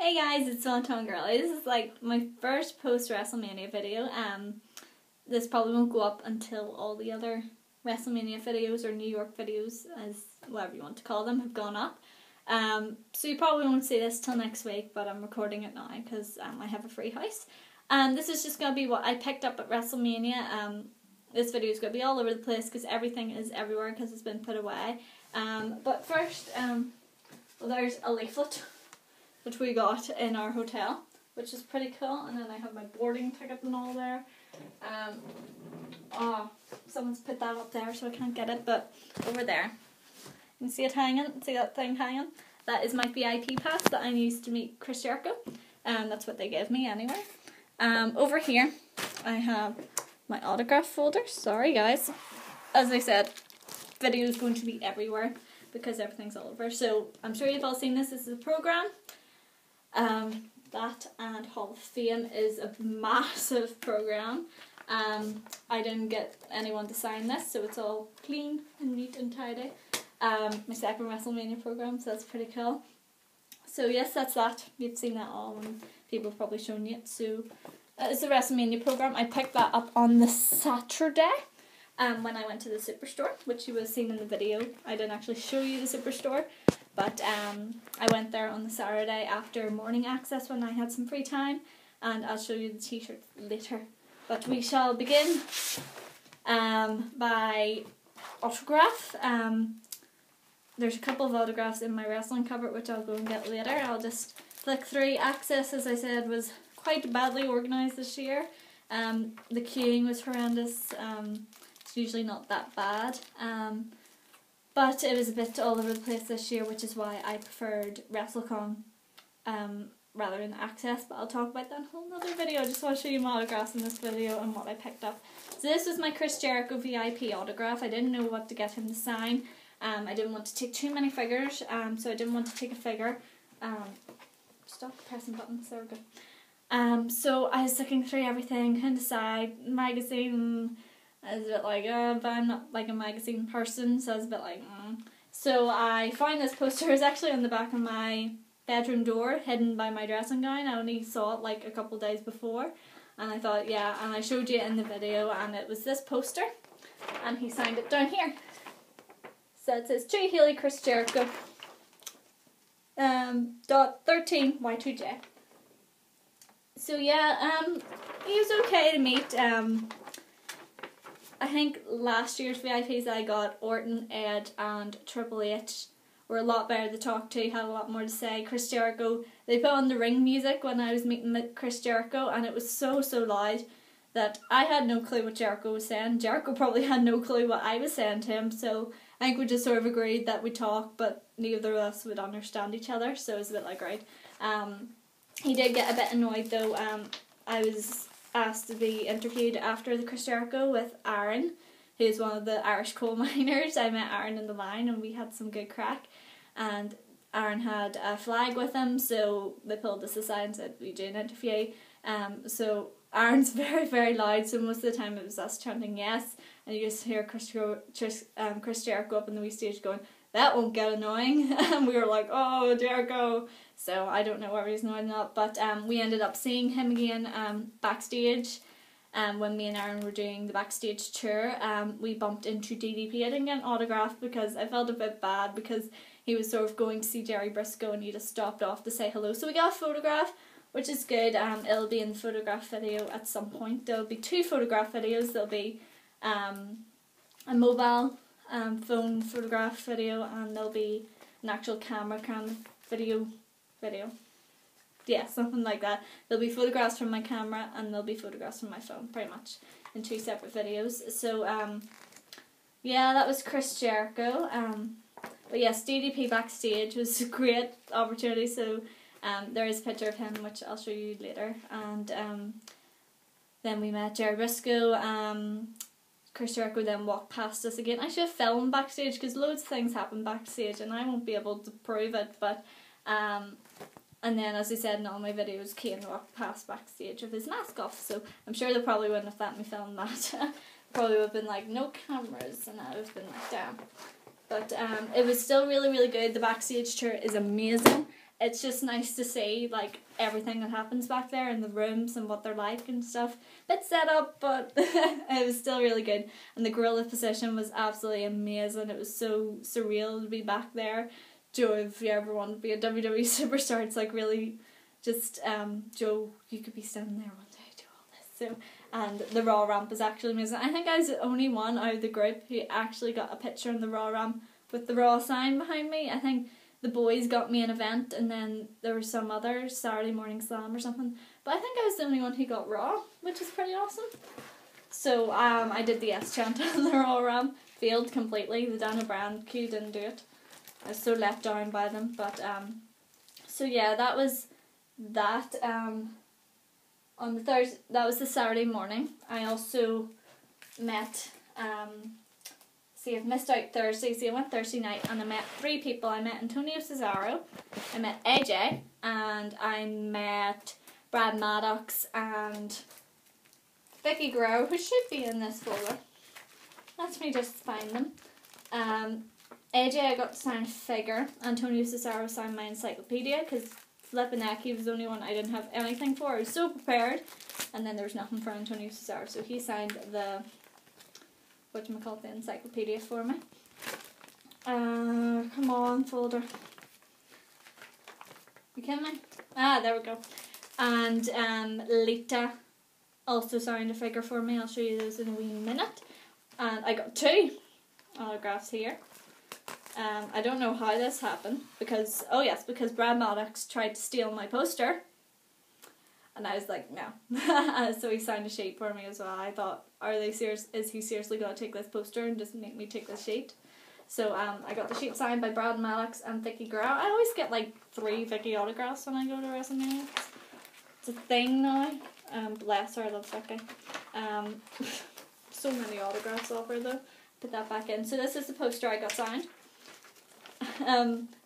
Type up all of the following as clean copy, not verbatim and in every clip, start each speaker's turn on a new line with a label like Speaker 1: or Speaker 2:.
Speaker 1: Hey guys, it's Valentine Girly. This is like my first post Wrestlemania video. This probably won't go up until all the other Wrestlemania videos or New York videos, as whatever you want to call them, have gone up. So you probably won't see this till next week, but I'm recording it now because I have a free house. This is just going to be what I picked up at Wrestlemania. This video is going to be all over the place because everything is everywhere because it's been put away. But first, well, there's a leaflet which we got in our hotel, which is pretty cool, and then I have my boarding ticket and all there. Someone's put that up there so I can't get it, but over there. You can see it hanging, see that thing hanging? That is my VIP pass that I used to meet Chris Jericho. That's what they gave me anyway. Over here, I have my autograph folder. Sorry guys. As I said, video is going to be everywhere because everything's all over. So I'm sure you've all seen this. This is a program. That and Hall of Fame is a massive program. I didn't get anyone to sign this, so it's all clean and neat and tidy. My second WrestleMania program, so that's pretty cool. So yes, that's that. You've seen that all, and people have probably shown you it. So it's a WrestleMania program. I picked that up on the Saturday. When I went to the Superstore, which you would have seen in the video. I didn't actually show you the Superstore, but I went there on the Saturday after morning access when I had some free time, and I'll show you the t-shirt later. But we shall begin by autograph. There's a couple of autographs in my wrestling cupboard which I'll go and get later. I'll just flick through. Access, as I said, was quite badly organised this year. The queuing was horrendous. It's usually not that bad. But it was a bit all over the place this year, which is why I preferred WrestleCon rather than Access, but I'll talk about that in a whole other video. I just want to show you my autographs in this video and what I picked up. So this was my Chris Jericho VIP autograph. I didn't know what to get him to sign. I didn't want to take too many figures, so I didn't want to take a figure. Stop pressing buttons, there we go. So I was looking through everything and decide magazine. I was a bit like, but I'm not like a magazine person, so I was a bit like, So I find this poster is actually on the back of my bedroom door, hidden by my dressing gown. I only saw it like a couple of days before, and I thought, yeah, and I showed you it in the video, and it was this poster, and he signed it down here. So it says, to Healy Chris Jericho, .13 Y2J. So yeah, he was okay to meet. I think last year's VIPs that I got, Orton, Ed and Triple H, were a lot better to talk to, had a lot more to say. Chris Jericho, they put on the ring music when I was meeting Chris Jericho, and it was so loud that I had no clue what Jericho was saying. Jericho probably had no clue what I was saying to him, so I think we just sort of agreed that we'd talk, but neither of us would understand each other, so it was a bit like, right. He did get a bit annoyed though. I was asked to be interviewed after the Chris Jericho with Aaron, who's one of the Irish coal miners. I met Aaron in the line and we had some good crack, and Aaron had a flag with him, so they pulled us aside and said we do an interview. So Aaron's very loud, so most of the time it was us chanting yes, and you just hear Chris Jericho up on the wee stage going, that won't get annoying. And we were like, oh, Jericho. So I don't know whether he's annoyed or not, but we ended up seeing him again backstage. When me and Aaron were doing the backstage tour, we bumped into DDP. I didn't get an autograph because I felt a bit bad because he was sort of going to see Jerry Briscoe and he just stopped off to say hello. So we got a photograph, which is good. It'll be in the photograph video at some point. There'll be 2 photograph videos. There'll be a mobile phone photograph video, and there'll be an actual camera video. Yeah, something like that. There'll be photographs from my camera and there'll be photographs from my phone, pretty much, in 2 separate videos. So, yeah, that was Chris Jericho. But yes, DDP backstage was a great opportunity, so there is a picture of him, which I'll show you later. And then we met Jerry Briscoe. Chris Jericho then walked past us again. I should have filmed backstage because loads of things happen backstage and I won't be able to prove it, but and then, as I said in all my videos, Kane walked past backstage with his mask off, so I'm sure they probably wouldn't have let me film that. Probably would have been like, no cameras, and I would have been like, damn. But it was still really good. The backstage tour is amazing. it's just nice to see like everything that happens back there in the rooms and what they're like and stuff. Bit set up, but it was still really good. And the gorilla position was absolutely amazing. It was so surreal to be back there. Joe, if you ever want to be a WWE superstar, it's like really just Joe, you could be standing there one day doing all this. So, and the Raw ramp is actually amazing. I think I was the only one out of the group who actually got a picture on the Raw ramp with the Raw sign behind me. I think the boys got me an event, and then there were some other Saturday Morning Slam or something. But I think I was the only one who got Raw, which is pretty awesome. So I did the S chant on the Raw ramp. Failed completely. The Dan O'Brien queue didn't do it. I was so let down by them. But so yeah, that was that. On the Thursday, that was the Saturday morning. I also met I've missed out Thursday, so I went Thursday night and I met 3 people. I met Antonio Cesaro, I met AJ, and I met Brad Maddox and Vicky Guerrero, who should be in this folder. Let me just find them. AJ, I got to sign a figure. Antonio Cesaro signed my encyclopedia, because flipping heck, he was the only one I didn't have anything for. I was so prepared, and then there was nothing for Antonio Cesaro, so he signed the the encyclopedia for me. Come on, folder. You kidding me? There we go. And Lita also signed a figure for me. I'll show you those in a wee minute. And I got 2 autographs here. I don't know how this happened because Brad Maddox tried to steal my poster. And I was like, no. So he signed a sheet for me as well. I thought, are they serious? Is he seriously going to take this poster and just make me take this sheet? So I got the sheet signed by Brad Maddox and Vicky Guerrero. I always get like 3 Vicky autographs when I go to Wrestlemania. It's a thing now. Bless her, I love Vicky. So many autographs off her though. Put that back in. So this is the poster I got signed.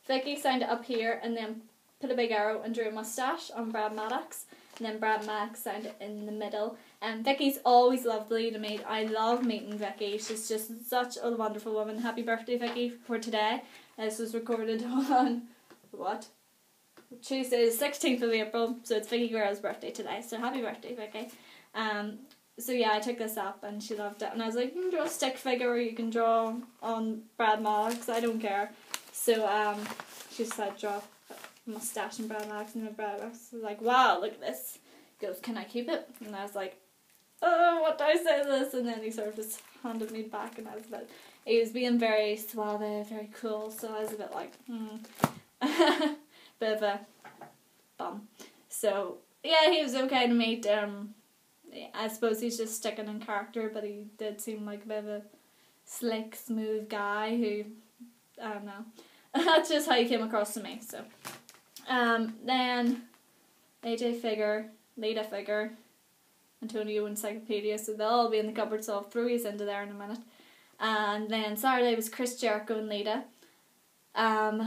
Speaker 1: Vicky signed it up here and then put a big arrow and drew a mustache on Brad Maddox. And then Brad Maddox signed it in the middle. And Vicky's always lovely to meet. I love meeting Vicky. She's just such a wonderful woman. Happy birthday, Vicky, for today. This was recorded on, Tuesday the 16th of April. So it's Vicky Guerrero's birthday today. So happy birthday, Vicky. So yeah, I took this up and she loved it. And I was like, you can draw a stick figure or you can draw on Brad Maddox. I don't care. So she decided to draw mustache and Brad Maddox, and then Brad Maddox was like, wow, look at this. He goes, can I keep it? And I was like, oh, what do I say to this? And then he sort of just handed me back, and I was he was being very suave, very cool, so I was a bit like, bit of a bum. So yeah, he was okay to meet. I suppose he's just sticking in character, but he did seem like a bit of a slick, smooth guy who, I don't know. That's just how he came across to me, so. Then AJ figure, Lita figure, Antonio encyclopedia, so they'll all be in the cupboard, so I'll throw these into there in a minute. And then Saturday was Chris Jericho and Lita.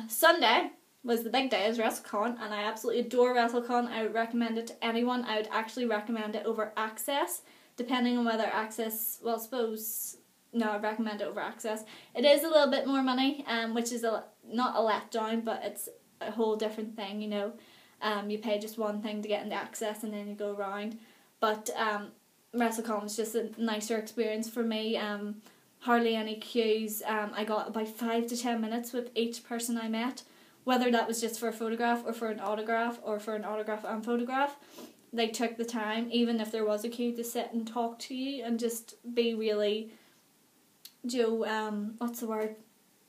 Speaker 1: Sunday was the big day, is WrestleCon, and I absolutely adore WrestleCon. I would recommend it to anyone. I would actually recommend it over Access, depending on whether Access, I'd recommend it over Access. It is a little bit more money, which is not a letdown, but it's a whole different thing, you know. You pay just one thing to get into Access and then you go around. But WrestleCon was just a nicer experience for me. Hardly any queues. I got about 5 to 10 minutes with each person I met. Whether that was just for a photograph or for an autograph or for an autograph and photograph. They took the time, even if there was a queue, to sit and talk to you and just be really,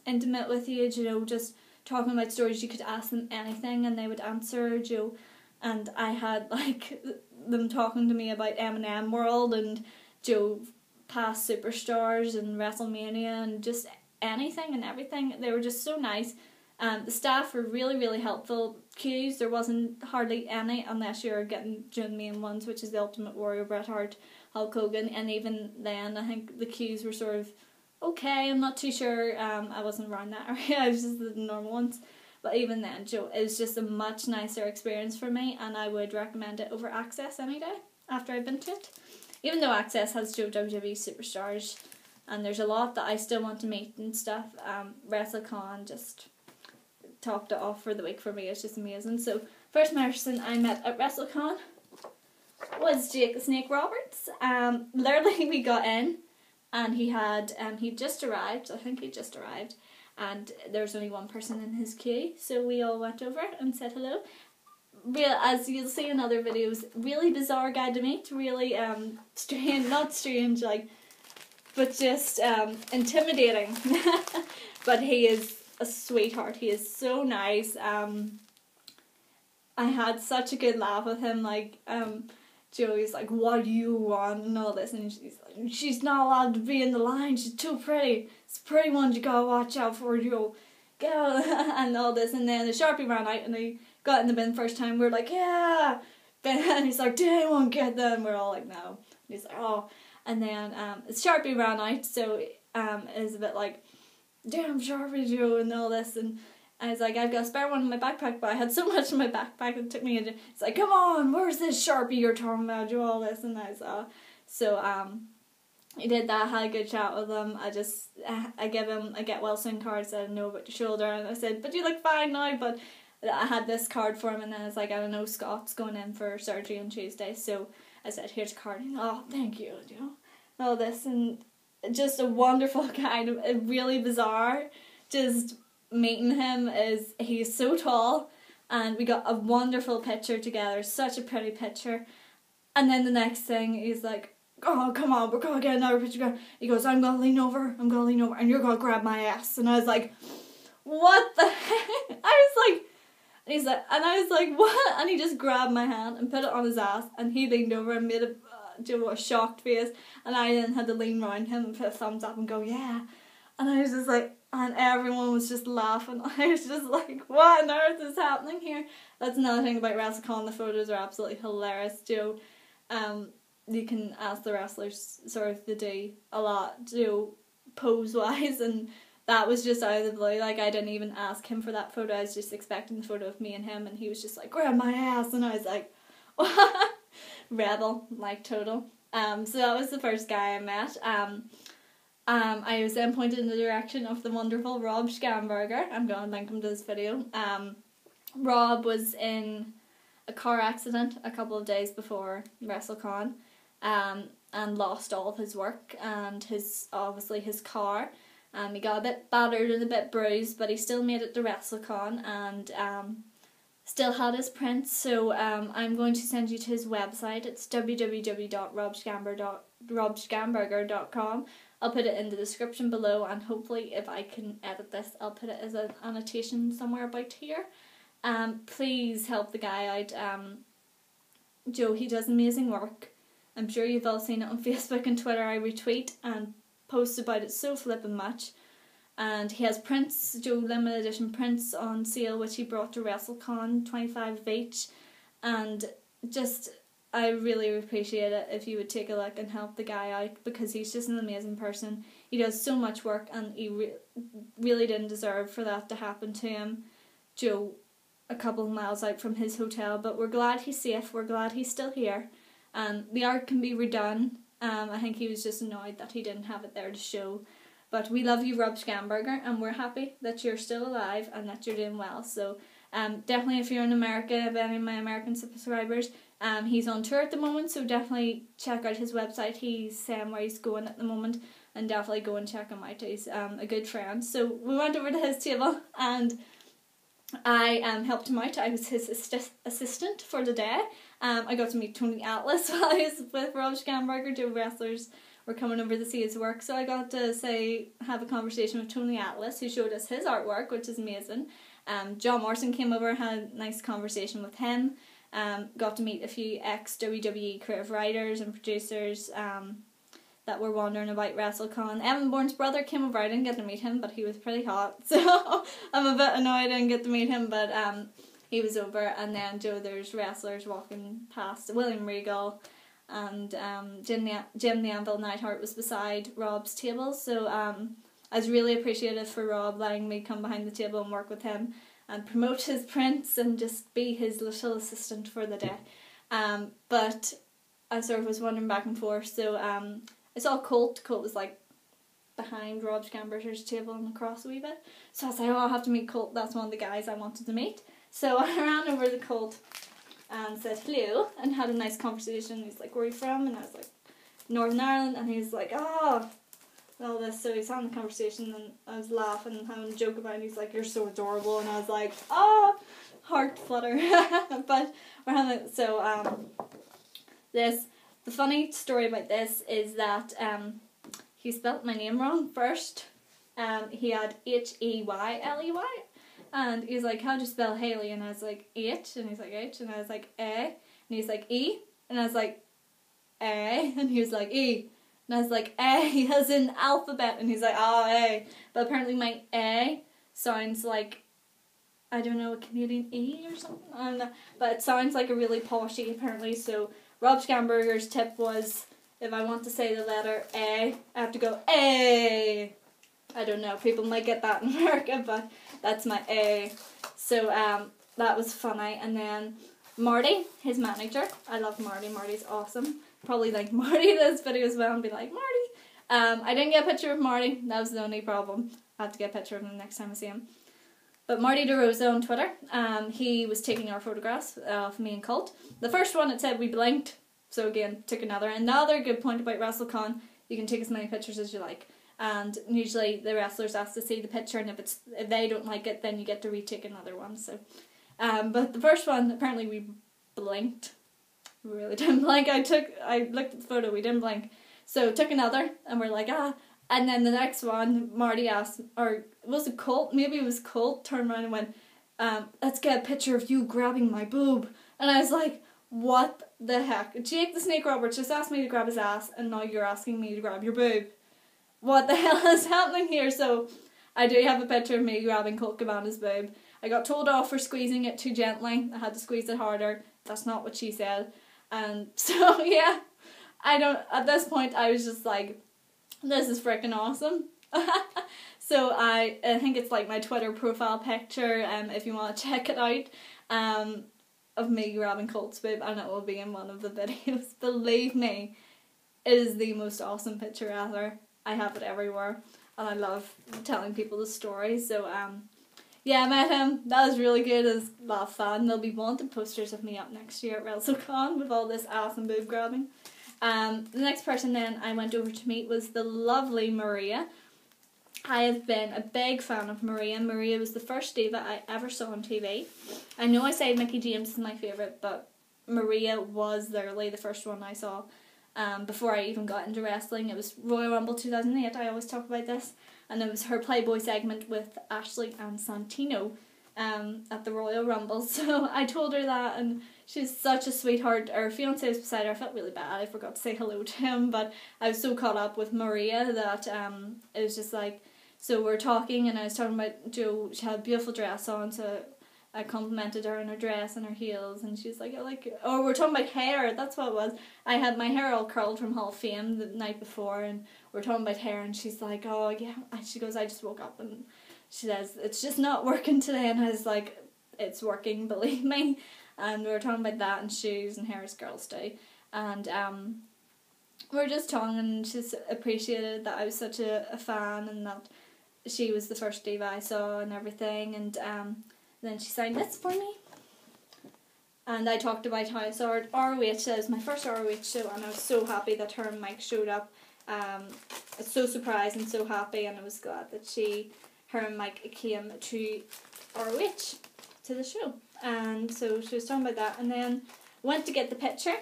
Speaker 1: intimate with you, just talking about stories. You could ask them anything and they would answer, and I had them talking to me about M&M World and past superstars and Wrestlemania and just anything and everything. They were just so nice. The staff were really, really helpful. Queues, there wasn't hardly any unless you're getting the main ones, which is the Ultimate Warrior, Bret Hart, Hulk Hogan, and even then I think the queues were sort of okay. I'm not too sure. I wasn't around that area. I was just the normal ones. But even then, it was just a much nicer experience for me, and I would recommend it over Access any day after I've been to it. Even though Access has WWE superstars, and there's a lot that I still want to meet and stuff, WrestleCon just topped it off for the week for me. It's just amazing. So first person I met at WrestleCon was Jake the Snake Roberts. Literally we got in and he just arrived. I think he just arrived, and there was only one person in his queue, so we all went over and said hello. As you'll see in other videos, really bizarre guy to meet. Really strange, not strange like, but just intimidating. But he is a sweetheart. He is so nice. I had such a good laugh with him. Like Joey's like, "What do you want?" and all this, and she's like, "She's not allowed to be in the line. She's too pretty. It's a pretty one you gotta watch out for, Joe." Go and all this, and then the Sharpie ran out, and he got in the bin first time. We were like, "Yeah," and he's like, "Did anyone get them?" We're all like, "No." And he's like, "Oh," and then Sharpie ran out, so it was a bit like, "Damn Sharpie, Joe," and all this, and I was like, "I've got a spare one in my backpack," but I had so much in my backpack it took me into. It's like, "Come on, where's this Sharpie you're talking about, Joe?" All this, and I was so he did that. Had a good chat with him. I gave him a get well soon card. Said, "I know about your shoulder," and I said, "But you look fine now." But I had this card for him, and then I was like, "I don't know, Scott's going in for surgery on Tuesday," so I said, "Here's a card." And, "Oh, thank you," you know, all this, and just a wonderful guy. Really bizarre. Just meeting him he's so tall, and we got a wonderful picture together. Such a pretty picture. And then the next thing he's like, "Oh, come on, we're gonna get another picture." He goes, I'm gonna lean over, and you're gonna grab my ass." And I was like, "What the heck?" And I was like, "What?" And he just grabbed my hand and put it on his ass, and he leaned over and made a shocked face, and I then had to lean round him and put a thumbs up and go, "Yeah." And I was just like, and everyone was just laughing. I was just like, what on earth is happening here? That's another thing about WrestleCon. The photos are absolutely hilarious, Joe. You can ask the wrestlers sort of to do a lot, pose-wise, and that was just out of the blue. Like, I didn't even ask him for that photo. I was just expecting the photo of me and him, and he was just like, "Grab my ass," and I was like, what? Rebel, like, total. So that was the first guy I met. I was then pointed in the direction of the wonderful Rob Schamberger. I'm going to link him to this video. Rob was in a car accident a couple of days before WrestleCon, and lost all of his work and his car. He got a bit battered and a bit bruised, but he still made it to WrestleCon and still had his prints. So I'm going to send you to his website. It's www.robschamberger.com. I'll put it in the description below, and hopefully if I can edit this, I'll put it as an annotation somewhere about here. Please help the guy out. Joe, he does amazing work. I'm sure you've all seen it on Facebook and Twitter. I retweet and post about it so flippin' much. And he has prints, Joe, limited edition prints on sale, which he brought to WrestleCon, 25 of each. And just, I really appreciate it if you would take a look and help the guy out, because he's just an amazing person. He does so much work, and he really didn't deserve for that to happen to him, Joe, a couple of miles out from his hotel. But we're glad he's safe. We're glad he's still here. The art can be redone. I think he was just annoyed that he didn't have it there to show. But we love you, Rob Schamberger, and we're happy that you're still alive and that you're doing well. So definitely, if you're in America, if any of my American subscribers, he's on tour at the moment, so definitely check out his website. He's saying where he's going at the moment, and definitely go and check him out. He's a good friend. So we went over to his table, and I helped him out. I was his assistant for the day. I got to meet Tony Atlas while I was with Rob Schamberger. Two wrestlers were coming over to see his work, so I got to have a conversation with Tony Atlas, who showed us his artwork, which is amazing. John Morrison came over, had a nice conversation with him. Got to meet a few ex-WWE creative writers and producers that were wandering about WrestleCon. Evan Bourne's brother came over. I didn't get to meet him, but he was pretty hot, so I'm a bit annoyed I didn't get to meet him, but he was over. And then, Joe, there's wrestlers walking past. William Regal and Jim the Anvil Neidhart was beside Rob's table, so I was really appreciative for Rob letting me come behind the table and work with him and promote his prints and just be his little assistant for the day. But I sort of was wandering back and forth, so I saw Colt. Colt was like behind Rob Schamberger's table and across a wee bit. So I was like, oh, I'll have to meet Colt. That's one of the guys I wanted to meet. So I ran over to Colt and said hello and had a nice conversation. He's like, where are you from? And I was like, Northern Ireland. And he's like, oh, and all this. So he's having a conversation and I was laughing and having a joke about it. And he's like, you're so adorable. And I was like, oh, heart flutter. But we're having, so the funny story about this is that he spelt my name wrong first. He had Heyley, and he's like, how do you spell Haley? And I was like, H, and he's like H, and I was like A, and he's like E, and I was like A, and he was like E, and I was like A as in alphabet, and he's like, oh, A. But apparently my A sounds like, I don't know, a Canadian E or something, I don't know, but it sounds like a really poshy apparently. So Rob Schamberger's tip was, if I want to say the letter A, I have to go A. I don't know, people might get that in America, but that's my A. So that was funny. And then Marty, his manager, I love Marty. Marty's awesome. Probably like Marty this video as well and be like, Marty. I didn't get a picture of Marty. That was the only problem. I have to get a picture of him the next time I see him. But Marty DeRosa on Twitter, he was taking our photographs of me and Colt. The first one, it said we blinked. So again, took another. Another good point about WrestleCon, you can take as many pictures as you like. And usually the wrestlers ask to see the picture, and if they don't like it, then you get to retake another one. So, but the first one, apparently we blinked. We really didn't blink. I looked at the photo, we didn't blink. So took another, and we're like, ah. And then the next one, Marty asked, or was it Colt? Maybe it was Colt, turned around and went, let's get a picture of you grabbing my boob. And I was like, what the heck? Jake the Snake Roberts just asked me to grab his ass, and now you're asking me to grab your boob. What the hell is happening here? So I do have a picture of me grabbing Colt Cabana's boob. I got told off for squeezing it too gently. I had to squeeze it harder. That's not what she said. And so yeah, at this point I was just like, this is freaking awesome. So I think it's like my Twitter profile picture, if you want to check it out, of me grabbing Colt's boob, and it will be in one of the videos. Believe me, it is the most awesome picture ever. I have it everywhere, and I love telling people the story. So yeah, I met him. That was really good. It was a lot of fun. There'll be wanted posters of me up next year at WrestleCon with all this ass and boob grabbing. The next person then I went over to meet was the lovely Maria. I have been a big fan of Maria. Maria was the first diva I ever saw on TV. I know I say Mickie James is my favourite, but Maria was literally the first one I saw. Before I even got into wrestling. It was Royal Rumble 2008, I always talk about this, and it was her Playboy segment with Ashley and Santino at the Royal Rumble. So I told her that, and she's such a sweetheart. Her fiancé was beside her. I felt really bad, I forgot to say hello to him, but I was so caught up with Maria that it was just like, so we're talking, and I was talking about Joe. She had a beautiful dress on, so I complimented her on her dress and her heels, and she's like, I like it. Oh, we're talking about hair, that's what it was. I had my hair all curled from Hall of Fame the night before, and we're talking about hair, and she's like, oh yeah, and she goes, I just woke up, and she says, it's just not working today, and I was like, it's working, believe me. And we were talking about that, and shoes, and hair as girls do, and we were just talking, and she's appreciated that I was such a fan, and that she was the first diva I saw, and everything, and then she signed this for me. And I talked about how I saw her at ROH. It was my first ROH show, and I was so happy that her and Mike showed up. I was so surprised and so happy, and I was glad that her and Mike came to ROH, to the show. And so she was talking about that, and then went to get the picture,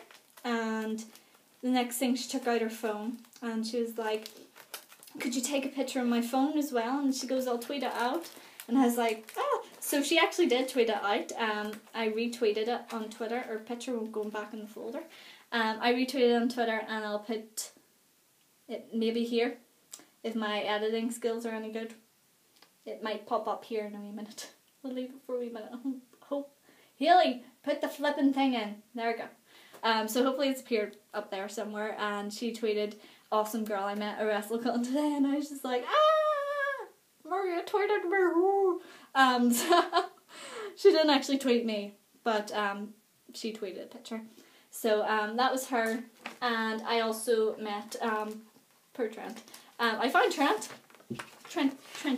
Speaker 1: and the next thing she took out her phone, and she was like, could you take a picture of my phone as well? And she goes, I'll tweet it out. And I was like, oh. So she actually did tweet it out. I retweeted it on Twitter. Her picture won't go back in the folder. I retweeted it on Twitter, and I'll put it maybe here. If my editing skills are any good, it might pop up here in a wee minute. We'll leave it for a wee minute. Hope. Haley, put the flipping thing in. There we go. So hopefully it's appeared up there somewhere. And she tweeted, awesome girl I met at WrestleCon today. And I was just like, Maria tweeted me. So she didn't actually tweet me, but she tweeted a picture. So that was her. And I also met poor Trent. I found Trent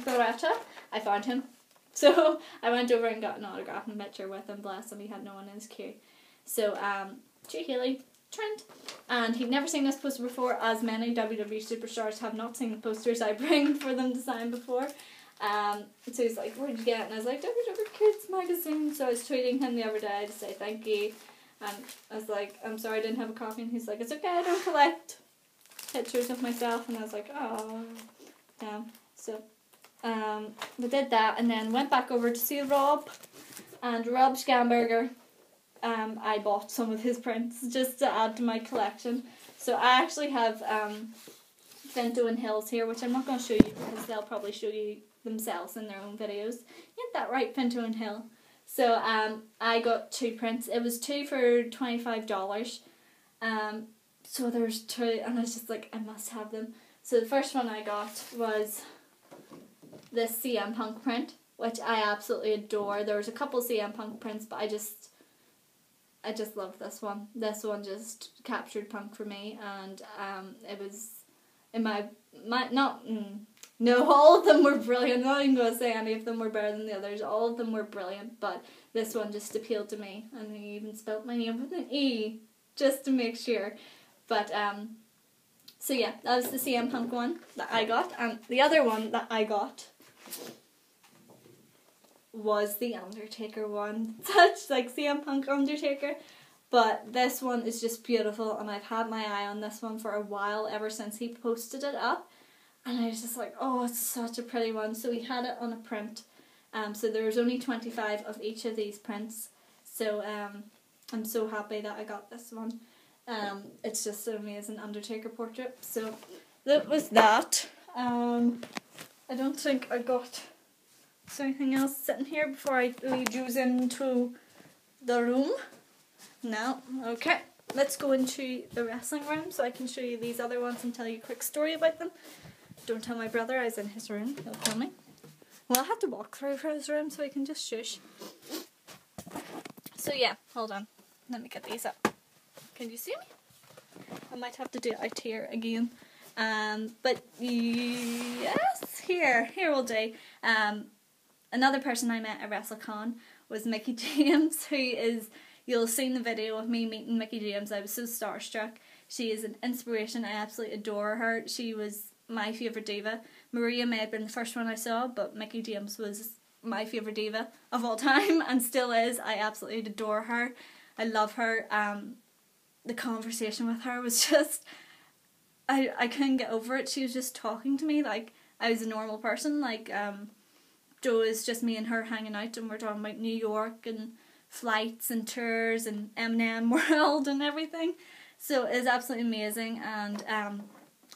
Speaker 1: Barretta. I found him. So I went over and got an autograph and picture with him. Bless him, he had no one in his queue. So, Jay Haley, Trent, and he'd never seen this poster before, as many WWE superstars have not seen the posters I bring for them to sign before. So he's like, where'd you get it? And I was like, WWE Kids Magazine. So I was tweeting him the other day to say thank you. And I was like, I'm sorry I didn't have a copy. And he's like, it's okay, I don't collect pictures of myself. And I was like, oh, damn. So, we did that and then went back over to see Rob Schamberger. I bought some of his prints just to add to my collection. So I actually have Finto and Hills here, which I'm not going to show you because they'll probably show you themselves in their own videos. Isn't that right, Finto and Hill? So I got 2 prints. It was 2 for $25. So there's 2 and I was just like, I must have them. So the first one I got was this CM Punk print, which I absolutely adore. There was a couple CM Punk prints, but I just love this one. This one just captured Punk for me, and it was in my no, all of them were brilliant. I'm not even going to say any of them were better than the others. All of them were brilliant, but this one just appealed to me, and he even spelled my name with an E, just to make sure. But so yeah, that was the CM Punk one that I got, and the other one that I got was the Undertaker one. Such like CM Punk Undertaker, but this one is just beautiful, and I've had my eye on this one for a while, ever since he posted it up, and I was just like, oh, it's such a pretty one. So he had it on a print, so there was only 25 of each of these prints, so I'm so happy that I got this one. It's just an amazing Undertaker portrait. So that was that. I don't think I got anything else sitting here before I lead you into the room. No? Okay. Let's go into the wrestling room so I can show you these other ones and tell you a quick story about them. Don't tell my brother I was in his room. He'll kill me. Well, I'll have to walk through his room so I can just shush. So yeah, hold on. Let me get these up. Can you see me? I might have to do it out here again. But yes, here will do. Another person I met at WrestleCon was Mickie James, who is, you'll have seen the video of me meeting Mickie James. I was so starstruck. She is an inspiration. I absolutely adore her. She was my favourite diva. Maria may have been the first one I saw, but Mickie James was my favourite diva of all time, and still is. I absolutely adore her. I love her. The conversation with her was just, I couldn't get over it. She was just talking to me like I was a normal person. Like, Joe is just me and her hanging out, and we're talking about New York and flights and tours and M&M World and everything. So it was absolutely amazing, and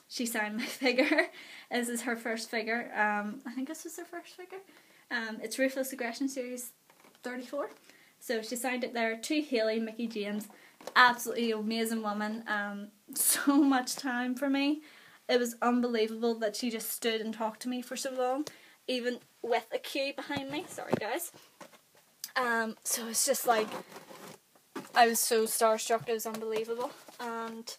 Speaker 1: she signed my figure. This is her first figure. I think this was her first figure. It's Ruthless Aggression Series 34. So she signed it there to Haley, Mickie James. Absolutely amazing woman. So much time for me. It was unbelievable that she just stood and talked to me for so long, even with a queue behind me. Sorry guys. So it's just like, I was so starstruck, it was unbelievable. And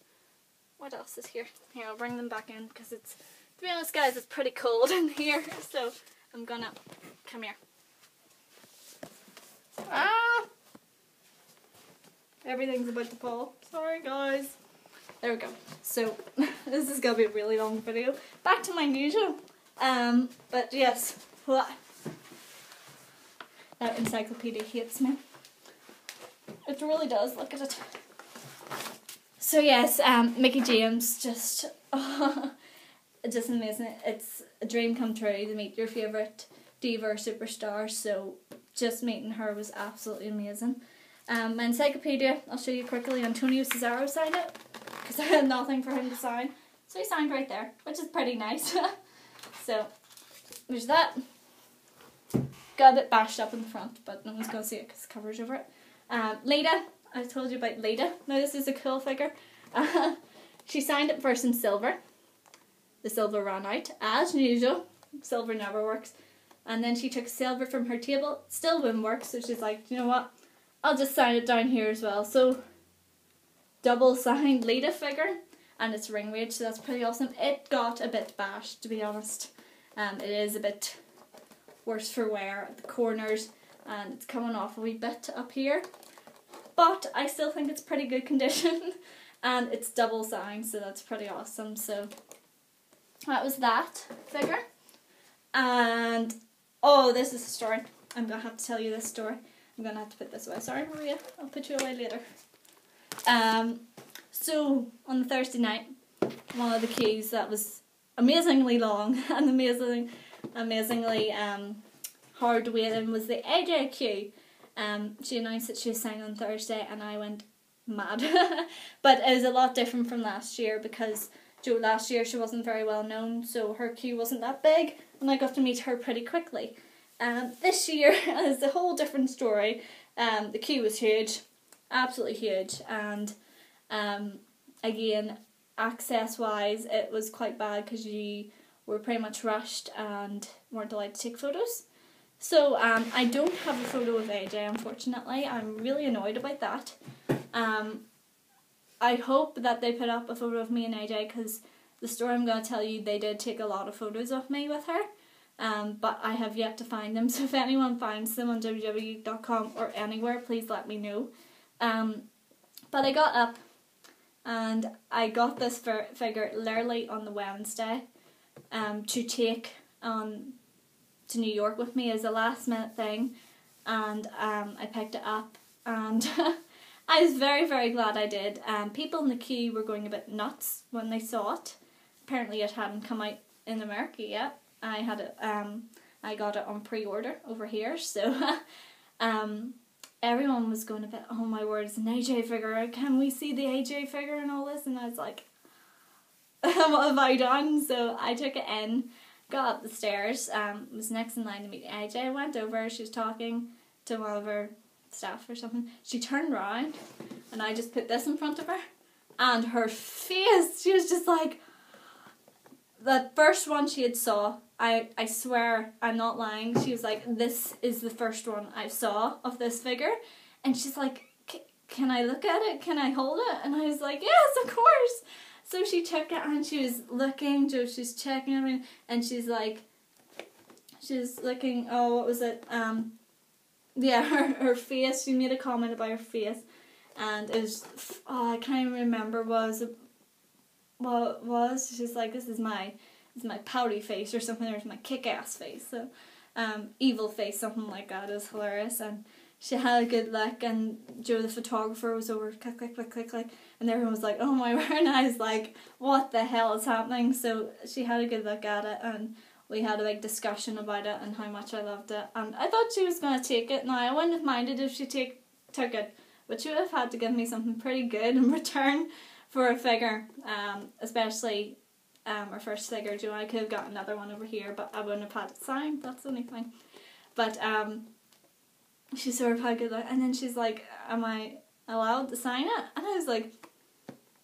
Speaker 1: what else is here? Here, I'll bring them back in, because it's, to be honest guys, it's pretty cold in here, so I'm gonna, come here. Ah! Everything's about to fall. Sorry guys. There we go. So, this is gonna be a really long video. Back to my usual. But yes, what? That encyclopedia hates me. It really does, look at it. So yes, Mickie James, just amazing. It's a dream come true to meet your favourite diva or superstar, so just meeting her was absolutely amazing. My encyclopedia, I'll show you quickly. Antonio Cesaro signed it, because I had nothing for him to sign. So he signed right there, which is pretty nice. So, there's that. Got it bashed up in the front, but no one's going to see it because the cover's over it. Lita, I told you about Lita. Now this is a cool figure. She signed it first in silver. The silver ran out, as usual. Silver never works. And then she took silver from her table. Still wouldn't work, so she's like, you know what? I'll just sign it down here as well. So, double signed Lita figure. and it's ring weight, so that's pretty awesome. It got a bit bashed, to be honest. It is a bit worse for wear at the corners, and it's coming off a wee bit up here. But I still think it's pretty good condition, and it's double signed, so that's pretty awesome. So that was that figure. And oh, this is a story. I'm gonna have to tell you this story. I'm gonna have to put this away. Sorry, Maria. I'll put you away later. So on the Thursday night, one of the queues that was amazingly long and amazingly hard to wait in was the AJ queue. She announced that she was signing on Thursday, and I went mad. But it was a lot different from last year, because last year she wasn't very well known, so her queue wasn't that big, and I got to meet her pretty quickly. This year is a whole different story. The queue was huge, absolutely huge, and again, access-wise, it was quite bad because you were pretty much rushed and weren't allowed to take photos. So I don't have a photo of AJ, unfortunately. I'm really annoyed about that. I hope that they put up a photo of me and AJ, because the story I'm going to tell you, they did take a lot of photos of me with her. But I have yet to find them, so if anyone finds them on www.com or anywhere, please let me know. But I got up, and I got this figure literally on the Wednesday to take to New York with me as a last minute thing, and I picked it up, and I was very, very glad I did. People in the queue were going a bit nuts when they saw it. Apparently it hadn't come out in America yet. I had it. I got it on pre-order over here, so everyone was going a bit, oh my word, it's an AJ figure. Can we see the AJ figure and all this? And I was like, what have I done? So I took it in, got up the stairs. Was next in line to meet AJ. Went over. She was talking to one of her staff or something. She turned around, and I just put this in front of her, and her face, she was just like, the first one she had saw, I swear, I'm not lying, she was like, this is the first one I saw of this figure, and she's like, can I look at it, can I hold it? And I was like, yes, of course. So she took it, and she was looking, she's checking everything, and she's like, she's looking, oh, what was it, yeah, her face, she made a comment about her face, and it was, oh, I can't even remember what it was. She's like, this is my pouty face or something, or it's my kick-ass face, so evil face, something like that. Is hilarious. And she had a good look, and Joe the photographer was over, click, click, click, click, click, and everyone was like, oh my word, and I was like, what the hell is happening? So she had a good look at it, and we had a big discussion about it and how much I loved it, and I thought she was going to take it. Now, I wouldn't have minded if she took it, but she would have had to give me something pretty good in return for a figure, especially our first figure. You know, I could have got another one over here, but I wouldn't have had it signed. That's the only thing. But she sort of had a good look, and then she's like, am I allowed to sign it? And I was like,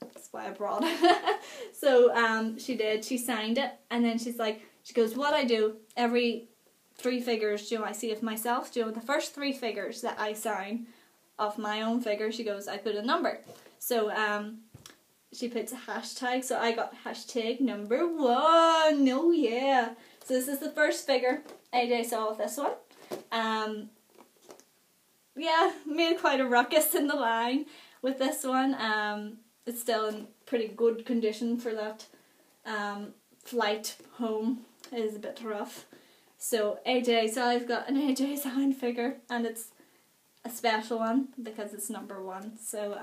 Speaker 1: that's why I brought it. So she did. She signed it, and then she's like, she goes, what I do every 3 figures, I see of myself, the first 3 figures that I sign of my own figure, she goes, I put a number. So she puts a hashtag, so I got hashtag number 1. Oh yeah. So this is the first figure AJ saw with this one. Yeah, made quite a ruckus in the line with this one. It's still in pretty good condition for that flight home. It is a bit rough. So AJ, so I've got an AJ signed figure, and it's a special one because it's number 1. So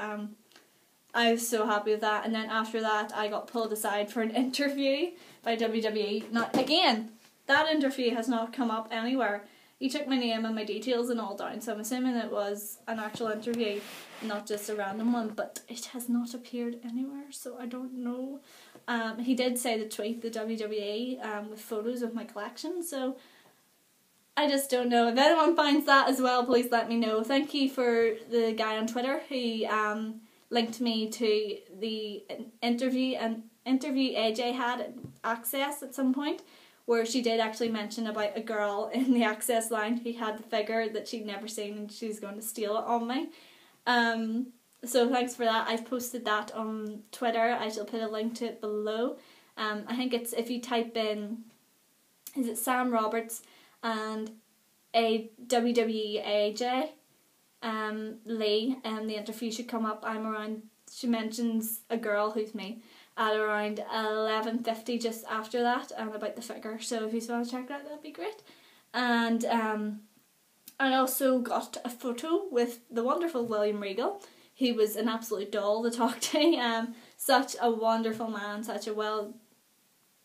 Speaker 1: I was so happy with that. And then after that, I got pulled aside for an interview by WWE. Now, again, that interview has not come up anywhere. He took my name and my details and all down, so I'm assuming it was an actual interview, not just a random one, but it has not appeared anywhere, so I don't know. He did say to tweet the WWE with photos of my collection, so I just don't know. If anyone finds that as well, please let me know. Thank you for the guy on Twitter who linked me to the interview AJ had at Access at some point, where she did actually mention about a girl in the Access line who had the figure that she'd never seen, and she was going to steal it on me. So thanks for that. I've posted that on Twitter. I shall put a link to it below. I think it's, if you type in, is it Sam Roberts and a WWE AJ Lee, the interview should come up. I'm around, she mentions a girl who's me at around 11:50 just after that, about the figure. So if you want to check that, that'd be great. And I also got a photo with the wonderful William Regal. He was an absolute doll to talk to. Such a wonderful man, such a well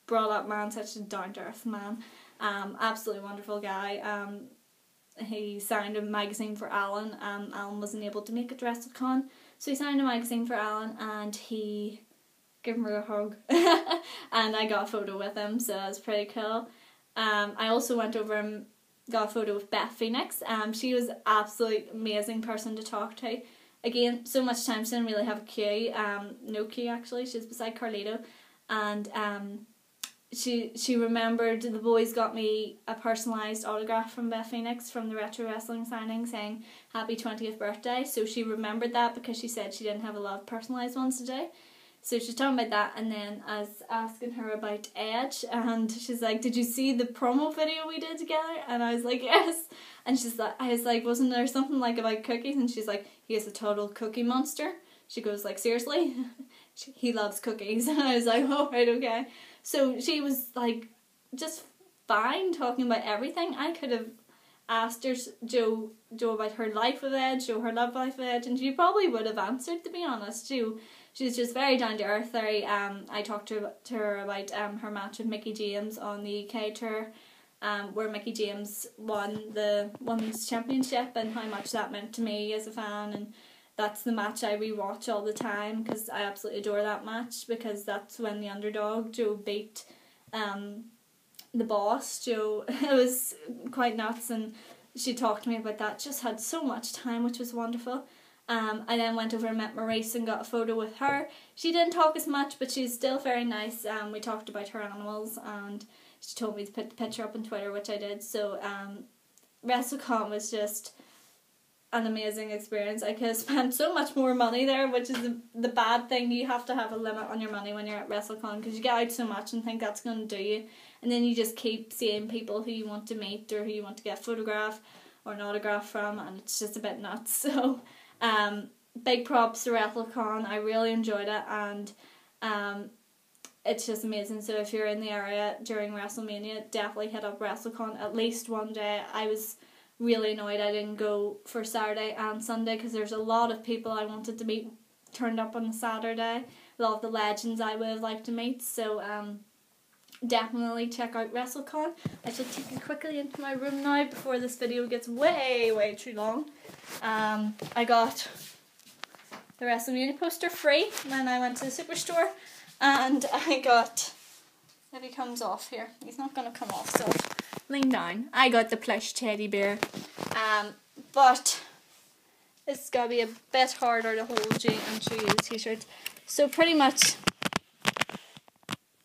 Speaker 1: brought up man, such a down to earth man. Absolutely wonderful guy. He signed a magazine for Alan. Alan wasn't able to make it to WrestleCon, so he signed a magazine for Alan, and he gave him a hug. And I got a photo with him, so that was pretty cool. I also went over and got a photo with Beth Phoenix. She was an absolutely amazing person to talk to. Again, so much time, she didn't really have a queue. No queue actually. She was beside Carlito, and she remembered, the boys got me a personalised autograph from Beth Phoenix from the Retro Wrestling signing saying happy 20th birthday. So she remembered that because she said she didn't have a lot of personalised ones today. So she's talking about that, and then I was asking her about Edge, and she's like, did you see the promo video we did together? And I was like, yes. And she's like, I was like, wasn't there something like about cookies? And she's like, he is a total cookie monster. She goes like, seriously? He loves cookies. And I was like, oh, right, okay. So she was like, just fine talking about everything. I could have asked her, Joe about her life with Edge, her love life with Edge, and she probably would have answered, to be honest. She's just very down to earth. Very. I talked to her about her match with Mickie James on the UK tour, where Mickie James won the Women's Championship, and how much that meant to me as a fan. And that's the match I rewatch all the time because I absolutely adore that match, because that's when the underdog Joe beat the boss Joe. It was quite nuts, and she talked to me about that. Just had so much time, which was wonderful. I then went over and met Maurice and got a photo with her. She didn't talk as much, but she's still very nice. We talked about her animals, and she told me to put the picture up on Twitter, which I did. So WrestleCon was just an amazing experience. I could have spent so much more money there, which is the bad thing. You have to have a limit on your money when you're at WrestleCon, because you get out so much and think that's going to do you, and then you just keep seeing people who you want to meet or who you want to get a photograph or an autograph from, and it's just a bit nuts. So big props to WrestleCon. I really enjoyed it, and it's just amazing. So if you're in the area during WrestleMania, definitely hit up WrestleCon at least one day. I was really annoyed I didn't go for Saturday and Sunday, because there's a lot of people I wanted to meet turned up on the Saturday. A lot of the legends I would have liked to meet. So definitely check out WrestleCon. I shall take you quickly into my room now before this video gets way too long. I got the WrestleMania poster free when I went to the superstore, and I got, if he comes off here, he's not going to come off, so lean down. I got the plush teddy bear, but it's got to be a bit harder to hold you and show you the t-shirt. So pretty much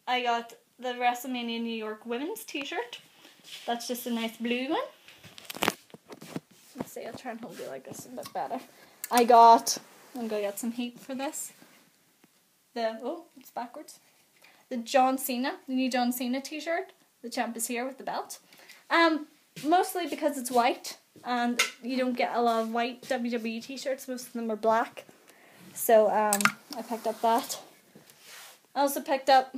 Speaker 1: I got the WrestleMania New York women's t-shirt. That's just a nice blue one. Let's see, I'll try and hold it like this a bit better. I'm going to get some heat for this. It's backwards. The new John Cena t-shirt. The champ is here with the belt. Mostly because it's white, and you don't get a lot of white WWE t-shirts. Most of them are black. So I picked up that. I also picked up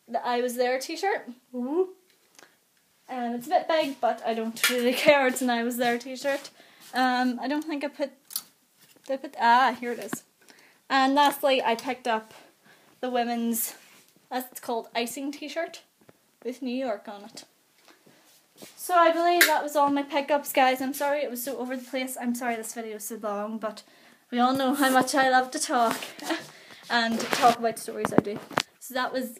Speaker 1: the I Was There t-shirt. Ooh. And it's a bit big, but I don't really care. It's an I Was There t-shirt. I don't think here it is. And lastly, I picked up the women's, as it's called, icing t-shirt with New York on it. So I believe that was all my pickups, guys. I'm sorry it was so over the place. I'm sorry this video is so long, but we all know how much I love to talk and talk about stories I do. So that was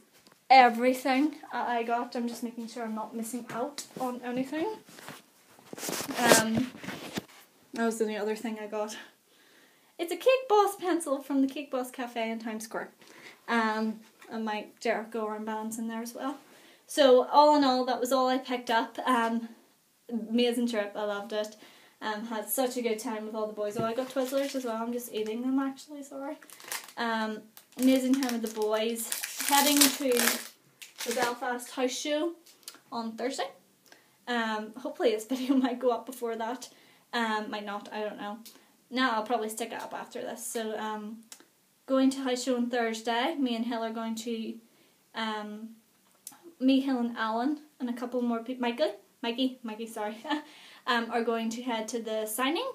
Speaker 1: everything I got. I'm just making sure I'm not missing out on anything. That was the only other thing I got. It's a Cake Boss pencil from the Cake Boss Cafe in Times Square. And my Jericho armbands in there as well. So all in all, that was all I picked up. Amazing trip, I loved it. Had such a good time with all the boys. Oh, I got Twizzlers as well. I'm just eating them actually, sorry. Amazing time with the boys. Heading to the Belfast House Show on Thursday. Hopefully this video might go up before that. Might not, I don't know. No, I'll probably stick it up after this. So, going to House Show on Thursday. Me and Hill are going to, me, Hill and Alan and a couple more people, Mikey, sorry, are going to head to the signing,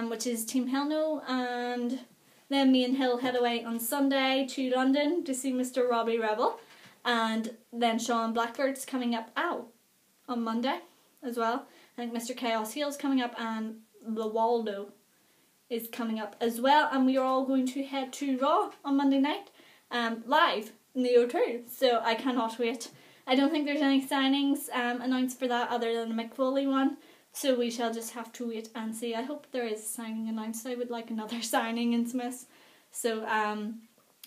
Speaker 1: which is Team Hell No, and then me and Hill head away on Sunday to London to see Mr. Robbie Rebel, and then Sean Blackbird's coming up on Monday as well. I think Mr. Chaos Heel's coming up, and the Waldo is coming up as well, and we are all going to head to Raw on Monday night, live in the O2, so I cannot wait. I don't think there's any signings announced for that other than the Mick Foley one, so we shall just have to wait and see. I hope there is a signing announced. I would like another signing in Smiths. So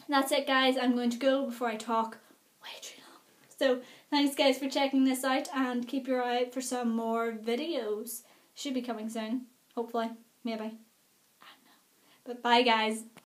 Speaker 1: that's it, guys. I'm going to go before I talk way too long. So thanks, guys, for checking this out, and keep your eye out for some more videos. Should be coming soon, hopefully, maybe. I don't know. But bye, guys.